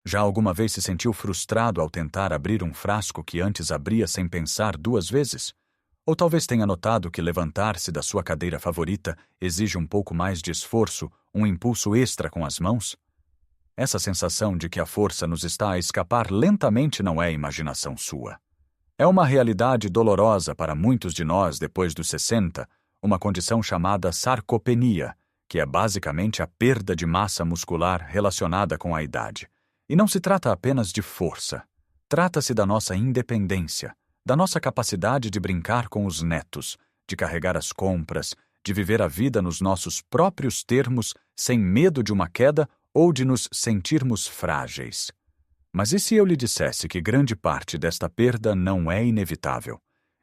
Já alguma vez se sentiu frustrado ao tentar abrir um frasco que antes abria sem pensar duas vezes? Ou talvez tenha notado que levantar-se da sua cadeira favorita exige um pouco mais de esforço, um impulso extra com as mãos? Essa sensação de que a força nos está a escapar lentamente não é imaginação sua. É uma realidade dolorosa para muitos de nós depois dos 60, uma condição chamada sarcopenia, que é basicamente a perda de massa muscular relacionada com a idade. E não se trata apenas de força. Trata-se da nossa independência, da nossa capacidade de brincar com os netos, de carregar as compras, de viver a vida nos nossos próprios termos, sem medo de uma queda ou de nos sentirmos frágeis. Mas e se eu lhe dissesse que grande parte desta perda não é inevitável?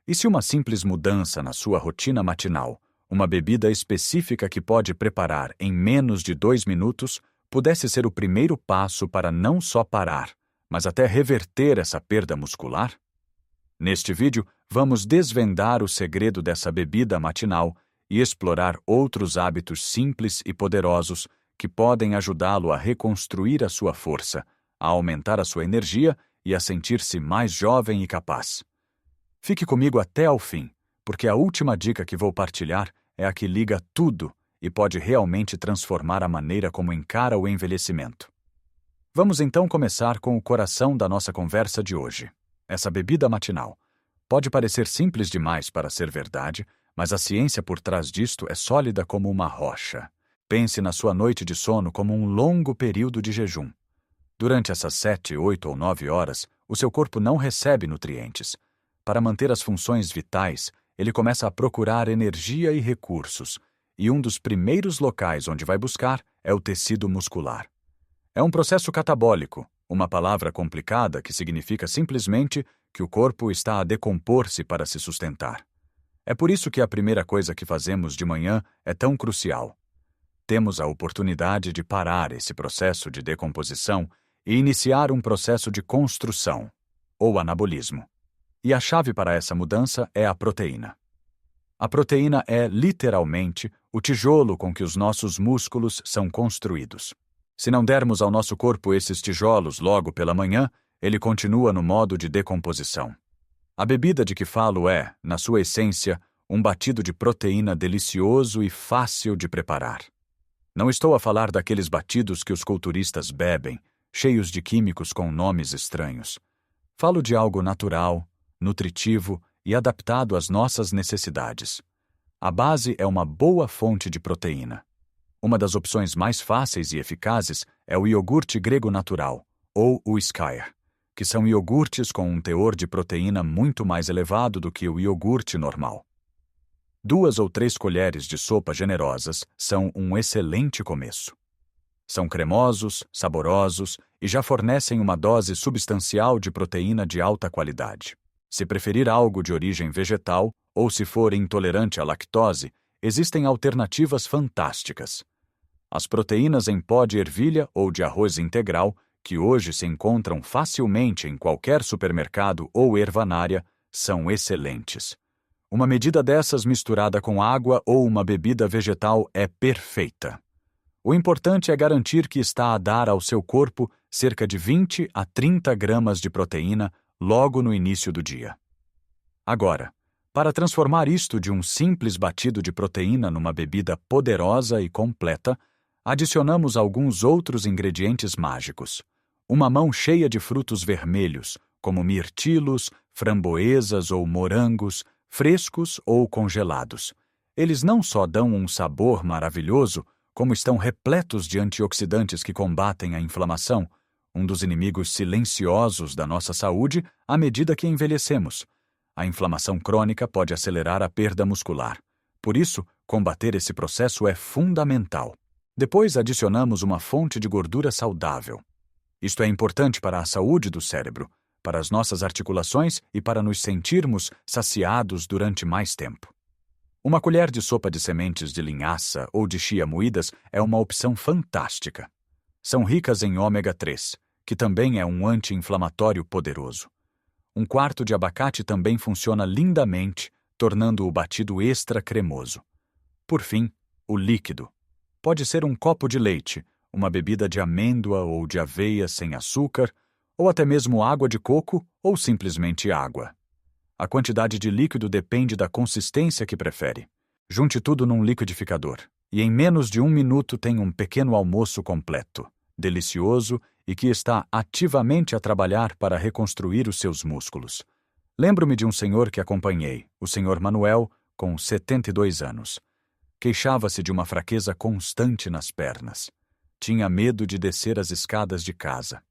E se uma simples mudança na sua rotina matinal, uma bebida específica que pode preparar em menos de 2 minutos, pudesse ser o primeiro passo para não só parar, mas até reverter essa perda muscular? Neste vídeo, vamos desvendar o segredo dessa bebida matinal e explorar outros hábitos simples e poderosos que podem ajudá-lo a reconstruir a sua força, a aumentar a sua energia e a sentir-se mais jovem e capaz. Fique comigo até ao fim, porque a última dica que vou partilhar é a que liga tudo e pode realmente transformar a maneira como encara o envelhecimento. Vamos então começar com o coração da nossa conversa de hoje. Essa bebida matinal. Pode parecer simples demais para ser verdade, mas a ciência por trás disto é sólida como uma rocha. Pense na sua noite de sono como um longo período de jejum. Durante essas 7, 8 ou 9 horas, o seu corpo não recebe nutrientes. Para manter as funções vitais, ele começa a procurar energia e recursos, e um dos primeiros locais onde vai buscar é o tecido muscular. É um processo catabólico, uma palavra complicada que significa simplesmente que o corpo está a decompor-se para se sustentar. É por isso que a primeira coisa que fazemos de manhã é tão crucial. Temos a oportunidade de parar esse processo de decomposição e iniciar um processo de construção, ou anabolismo. E a chave para essa mudança é a proteína. A proteína é, literalmente, o tijolo com que os nossos músculos são construídos. Se não dermos ao nosso corpo esses tijolos logo pela manhã, ele continua no modo de decomposição. A bebida de que falo é, na sua essência, um batido de proteína delicioso e fácil de preparar. Não estou a falar daqueles batidos que os culturistas bebem, cheios de químicos com nomes estranhos. Falo de algo natural, nutritivo e adaptado às nossas necessidades. A base é uma boa fonte de proteína. Uma das opções mais fáceis e eficazes é o iogurte grego natural, ou o Skyr, que são iogurtes com um teor de proteína muito mais elevado do que o iogurte normal. 2 ou 3 colheres de sopa generosas são um excelente começo. São cremosos, saborosos e já fornecem uma dose substancial de proteína de alta qualidade. Se preferir algo de origem vegetal ou se for intolerante à lactose, existem alternativas fantásticas. As proteínas em pó de ervilha ou de arroz integral, que hoje se encontram facilmente em qualquer supermercado ou ervanária, são excelentes. Uma medida dessas misturada com água ou uma bebida vegetal é perfeita. O importante é garantir que está a dar ao seu corpo cerca de 20 a 30 gramas de proteína logo no início do dia. Agora, para transformar isto de um simples batido de proteína numa bebida poderosa e completa, adicionamos alguns outros ingredientes mágicos. Uma mão cheia de frutos vermelhos, como mirtilos, framboesas ou morangos, frescos ou congelados. Eles não só dão um sabor maravilhoso, como estão repletos de antioxidantes que combatem a inflamação, um dos inimigos silenciosos da nossa saúde à medida que envelhecemos. A inflamação crônica pode acelerar a perda muscular. Por isso, combater esse processo é fundamental. Depois adicionamos uma fonte de gordura saudável. Isto é importante para a saúde do cérebro, para as nossas articulações e para nos sentirmos saciados durante mais tempo. Uma colher de sopa de sementes de linhaça ou de chia moídas é uma opção fantástica. São ricas em ômega 3, que também é um anti-inflamatório poderoso. 1/4 de abacate também funciona lindamente, tornando o batido extra cremoso. Por fim, o líquido. Pode ser um copo de leite, uma bebida de amêndoa ou de aveia sem açúcar, ou até mesmo água de coco ou simplesmente água. A quantidade de líquido depende da consistência que prefere. Junte tudo num liquidificador e em menos de 1 minuto tem um pequeno almoço completo, delicioso e que está ativamente a trabalhar para reconstruir os seus músculos. Lembro-me de um senhor que acompanhei, o senhor Manuel, com 72 anos. Queixava-se de uma fraqueza constante nas pernas. Tinha medo de descer as escadas de casa.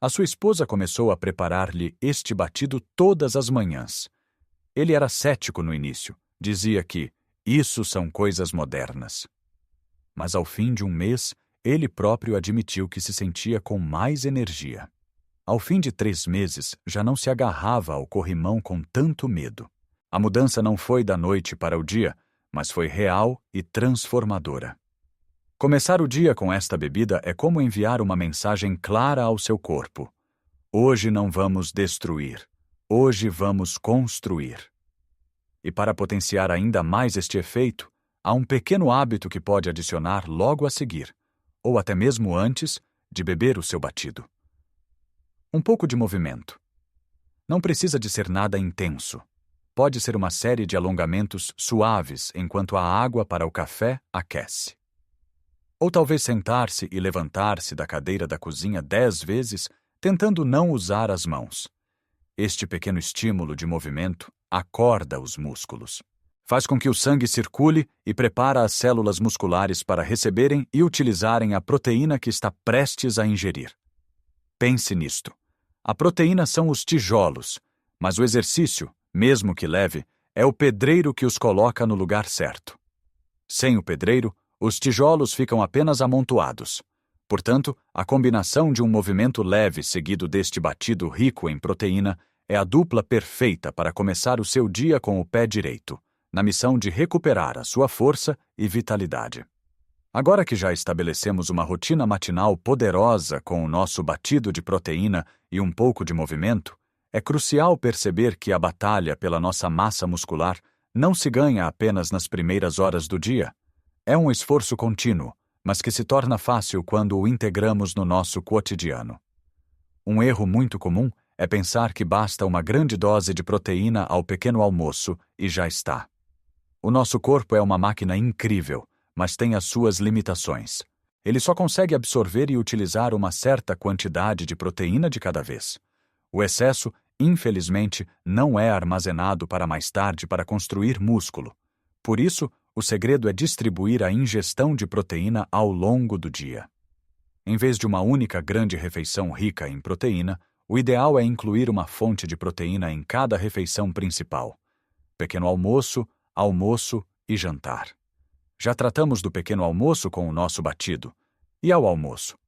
A sua esposa começou a preparar-lhe este batido todas as manhãs. Ele era cético no início. Dizia que isso são coisas modernas. Mas ao fim de 1 mês, ele próprio admitiu que se sentia com mais energia. Ao fim de 3 meses, já não se agarrava ao corrimão com tanto medo. A mudança não foi da noite para o dia, mas foi real e transformadora. Começar o dia com esta bebida é como enviar uma mensagem clara ao seu corpo. Hoje não vamos destruir, hoje vamos construir. E para potenciar ainda mais este efeito, há um pequeno hábito que pode adicionar logo a seguir, ou até mesmo antes de beber o seu batido. Um pouco de movimento. Não precisa de ser nada intenso. Pode ser uma série de alongamentos suaves enquanto a água para o café aquece. Ou talvez sentar-se e levantar-se da cadeira da cozinha 10 vezes, tentando não usar as mãos. Este pequeno estímulo de movimento acorda os músculos. Faz com que o sangue circule e prepara as células musculares para receberem e utilizarem a proteína que está prestes a ingerir. Pense nisto. A proteína são os tijolos, mas o exercício, mesmo que leve, é o pedreiro que os coloca no lugar certo. Sem o pedreiro, os tijolos ficam apenas amontoados. Portanto, a combinação de um movimento leve seguido deste batido rico em proteína é a dupla perfeita para começar o seu dia com o pé direito, na missão de recuperar a sua força e vitalidade. Agora que já estabelecemos uma rotina matinal poderosa com o nosso batido de proteína e um pouco de movimento, é crucial perceber que a batalha pela nossa massa muscular não se ganha apenas nas primeiras horas do dia. É um esforço contínuo, mas que se torna fácil quando o integramos no nosso cotidiano. Um erro muito comum é pensar que basta uma grande dose de proteína ao pequeno almoço e já está. O nosso corpo é uma máquina incrível, mas tem as suas limitações. Ele só consegue absorver e utilizar uma certa quantidade de proteína de cada vez. O excesso, infelizmente, não é armazenado para mais tarde para construir músculo. Por isso, o segredo é distribuir a ingestão de proteína ao longo do dia. Em vez de uma única grande refeição rica em proteína, o ideal é incluir uma fonte de proteína em cada refeição principal. Pequeno almoço, almoço e jantar. Já tratamos do pequeno almoço com o nosso batido. E ao almoço?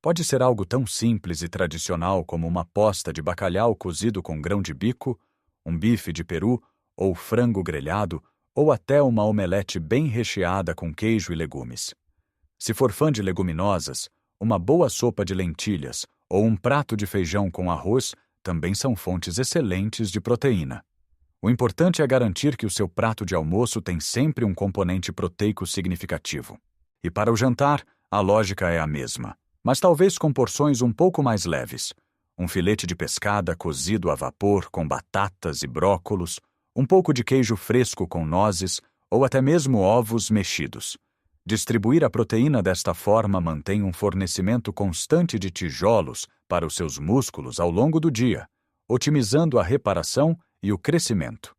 Pode ser algo tão simples e tradicional como uma posta de bacalhau cozido com grão de bico, um bife de peru ou frango grelhado, ou até uma omelete bem recheada com queijo e legumes. Se for fã de leguminosas, uma boa sopa de lentilhas ou um prato de feijão com arroz também são fontes excelentes de proteína. O importante é garantir que o seu prato de almoço tem sempre um componente proteico significativo. E para o jantar, a lógica é a mesma, mas talvez com porções um pouco mais leves. Um filete de pescada cozido a vapor com batatas e brócolos, um pouco de queijo fresco com nozes ou até mesmo ovos mexidos. Distribuir a proteína desta forma mantém um fornecimento constante de tijolos para os seus músculos ao longo do dia, otimizando a reparação e o crescimento.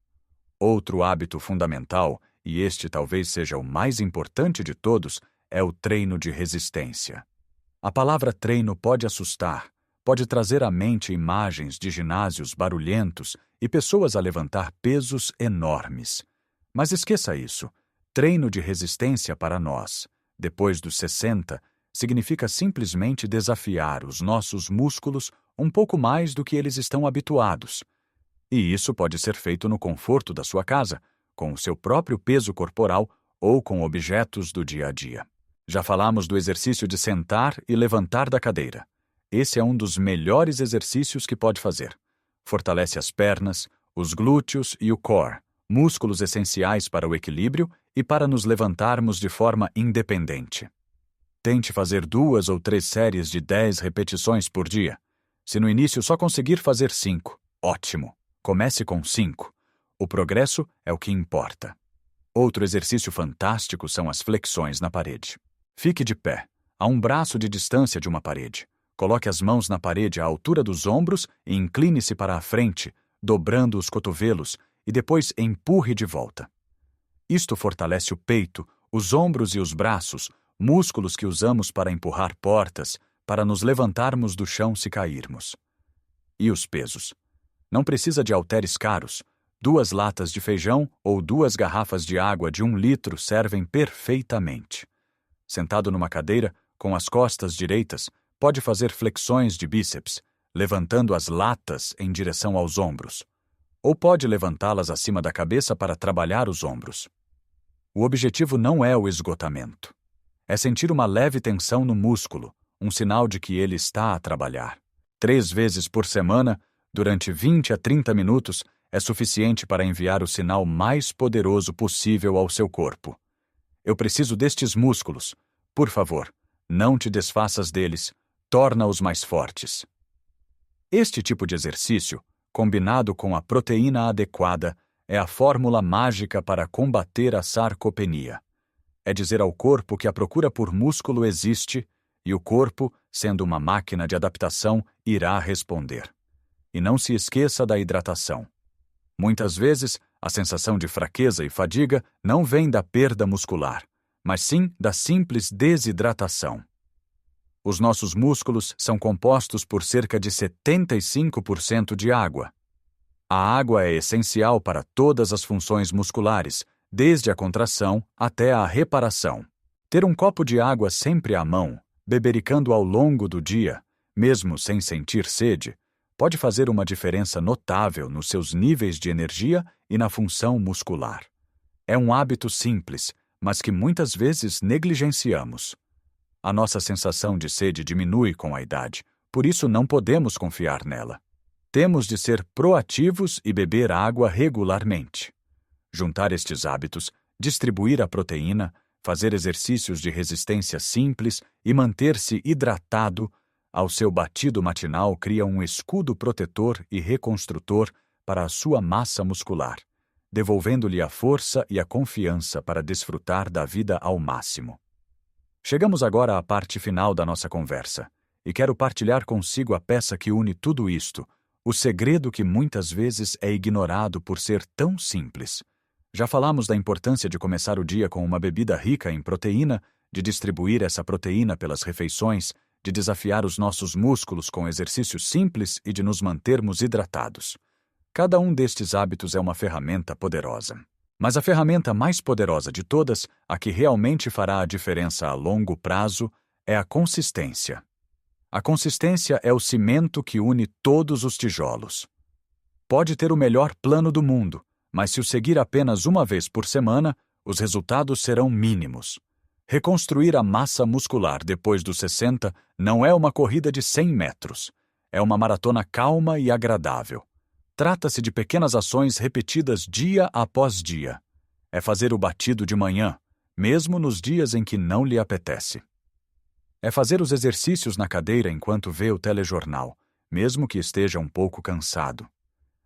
Outro hábito fundamental, e este talvez seja o mais importante de todos, é o treino de resistência. A palavra treino pode assustar, pode trazer à mente imagens de ginásios barulhentos e pessoas a levantar pesos enormes. Mas esqueça isso. Treino de resistência para nós, depois dos 60, significa simplesmente desafiar os nossos músculos um pouco mais do que eles estão habituados. E isso pode ser feito no conforto da sua casa, com o seu próprio peso corporal ou com objetos do dia a dia. Já falamos do exercício de sentar e levantar da cadeira. Esse é um dos melhores exercícios que pode fazer. Fortalece as pernas, os glúteos e o core, músculos essenciais para o equilíbrio e para nos levantarmos de forma independente. Tente fazer 2 ou 3 séries de 10 repetições por dia. Se no início só conseguir fazer 5, ótimo. Comece com 5. O progresso é o que importa. Outro exercício fantástico são as flexões na parede. Fique de pé, a um braço de distância de uma parede. Coloque as mãos na parede à altura dos ombros e incline-se para a frente, dobrando os cotovelos, e depois empurre de volta. Isto fortalece o peito, os ombros e os braços, músculos que usamos para empurrar portas, para nos levantarmos do chão se cairmos. E os pesos? Não precisa de halteres caros. 2 latas de feijão ou 2 garrafas de água de 1 litro servem perfeitamente. Sentado numa cadeira, com as costas direitas, pode fazer flexões de bíceps, levantando as latas em direção aos ombros. Ou pode levantá-las acima da cabeça para trabalhar os ombros. O objetivo não é o esgotamento. É sentir uma leve tensão no músculo, um sinal de que ele está a trabalhar. 3 vezes por semana, durante 20 a 30 minutos, é suficiente para enviar o sinal mais poderoso possível ao seu corpo. Eu preciso destes músculos. Por favor, não te desfaças deles. Torna-os mais fortes. Este tipo de exercício, combinado com a proteína adequada, é a fórmula mágica para combater a sarcopenia. É dizer ao corpo que a procura por músculo existe e o corpo, sendo uma máquina de adaptação, irá responder. E não se esqueça da hidratação. Muitas vezes, a sensação de fraqueza e fadiga não vem da perda muscular, mas sim da simples desidratação. Os nossos músculos são compostos por cerca de 75% de água. A água é essencial para todas as funções musculares, desde a contração até a reparação. Ter um copo de água sempre à mão, bebericando ao longo do dia, mesmo sem sentir sede, pode fazer uma diferença notável nos seus níveis de energia e na função muscular. É um hábito simples, mas que muitas vezes negligenciamos. A nossa sensação de sede diminui com a idade, por isso não podemos confiar nela. Temos de ser proativos e beber água regularmente. Juntar estes hábitos, distribuir a proteína, fazer exercícios de resistência simples e manter-se hidratado, ao seu batido matinal cria um escudo protetor e reconstrutor para a sua massa muscular, devolvendo-lhe a força e a confiança para desfrutar da vida ao máximo. Chegamos agora à parte final da nossa conversa, e quero partilhar consigo a peça que une tudo isto, o segredo que muitas vezes é ignorado por ser tão simples. Já falamos da importância de começar o dia com uma bebida rica em proteína, de distribuir essa proteína pelas refeições, de desafiar os nossos músculos com exercícios simples e de nos mantermos hidratados. Cada um destes hábitos é uma ferramenta poderosa. Mas a ferramenta mais poderosa de todas, a que realmente fará a diferença a longo prazo, é a consistência. A consistência é o cimento que une todos os tijolos. Pode ter o melhor plano do mundo, mas se o seguir apenas uma vez por semana, os resultados serão mínimos. Reconstruir a massa muscular depois dos 60 não é uma corrida de 100 metros. É uma maratona calma e agradável. Trata-se de pequenas ações repetidas dia após dia. É fazer o batido de manhã, mesmo nos dias em que não lhe apetece. É fazer os exercícios na cadeira enquanto vê o telejornal, mesmo que esteja um pouco cansado.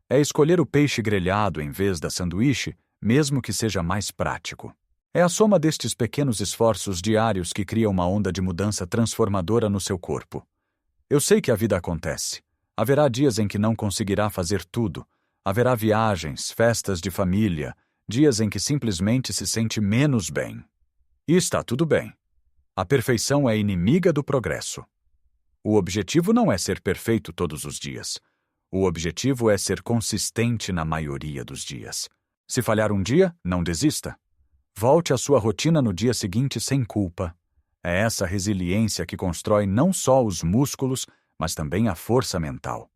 É escolher o peixe grelhado em vez da sanduíche, mesmo que seja mais prático. É a soma destes pequenos esforços diários que cria uma onda de mudança transformadora no seu corpo. Eu sei que a vida acontece. Haverá dias em que não conseguirá fazer tudo. Haverá viagens, festas de família, dias em que simplesmente se sente menos bem. E está tudo bem. A perfeição é inimiga do progresso. O objetivo não é ser perfeito todos os dias. O objetivo é ser consistente na maioria dos dias. Se falhar um dia, não desista. Volte à sua rotina no dia seguinte sem culpa. É essa resiliência que constrói não só os músculos, mas também a força mental.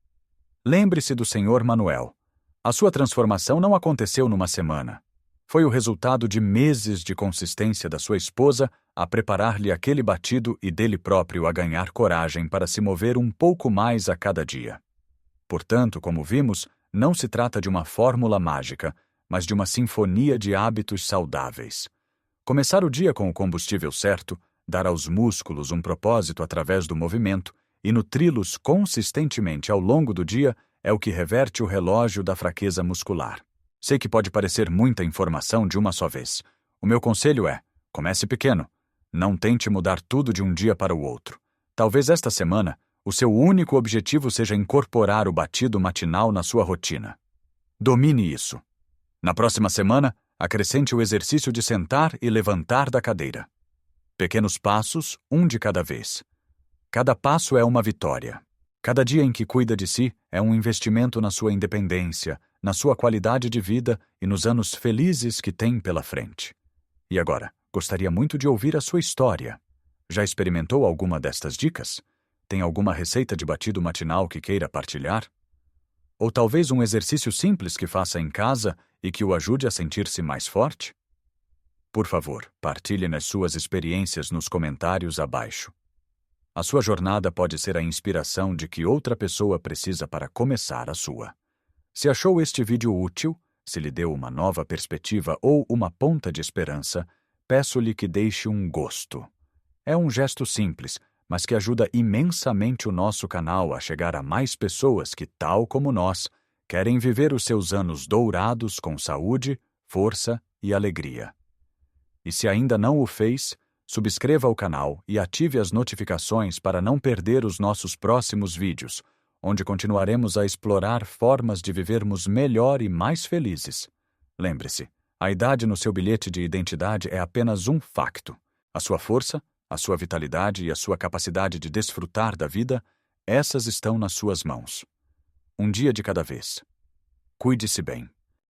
Lembre-se do Sr. Manuel. A sua transformação não aconteceu numa semana. Foi o resultado de meses de consistência da sua esposa a preparar-lhe aquele batido e dele próprio a ganhar coragem para se mover um pouco mais a cada dia. Portanto, como vimos, não se trata de uma fórmula mágica, mas de uma sinfonia de hábitos saudáveis. Começar o dia com o combustível certo Dar aos músculos um propósito através do movimento e nutri-los consistentemente ao longo do dia é o que reverte o relógio da fraqueza muscular. Sei que pode parecer muita informação de uma só vez. O meu conselho é: comece pequeno. Não tente mudar tudo de um dia para o outro. Talvez esta semana o seu único objetivo seja incorporar o batido matinal na sua rotina. Domine isso. Na próxima semana, acrescente o exercício de sentar e levantar da cadeira. Pequenos passos, um de cada vez. Cada passo é uma vitória. Cada dia em que cuida de si é um investimento na sua independência, na sua qualidade de vida e nos anos felizes que tem pela frente. E agora, gostaria muito de ouvir a sua história. Já experimentou alguma destas dicas? Tem alguma receita de batido matinal que queira partilhar? Ou talvez um exercício simples que faça em casa e que o ajude a sentir-se mais forte? Por favor, partilhe nas suas experiências nos comentários abaixo. A sua jornada pode ser a inspiração de que outra pessoa precisa para começar a sua. Se achou este vídeo útil, se lhe deu uma nova perspectiva ou uma ponta de esperança, peço-lhe que deixe um gosto. É um gesto simples, mas que ajuda imensamente o nosso canal a chegar a mais pessoas que, tal como nós, querem viver os seus anos dourados com saúde, força e alegria. E se ainda não o fez, subscreva o canal e ative as notificações para não perder os nossos próximos vídeos, onde continuaremos a explorar formas de vivermos melhor e mais felizes. Lembre-se, a idade no seu bilhete de identidade é apenas um facto. A sua força, a sua vitalidade e a sua capacidade de desfrutar da vida, essas estão nas suas mãos. Um dia de cada vez. Cuide-se bem.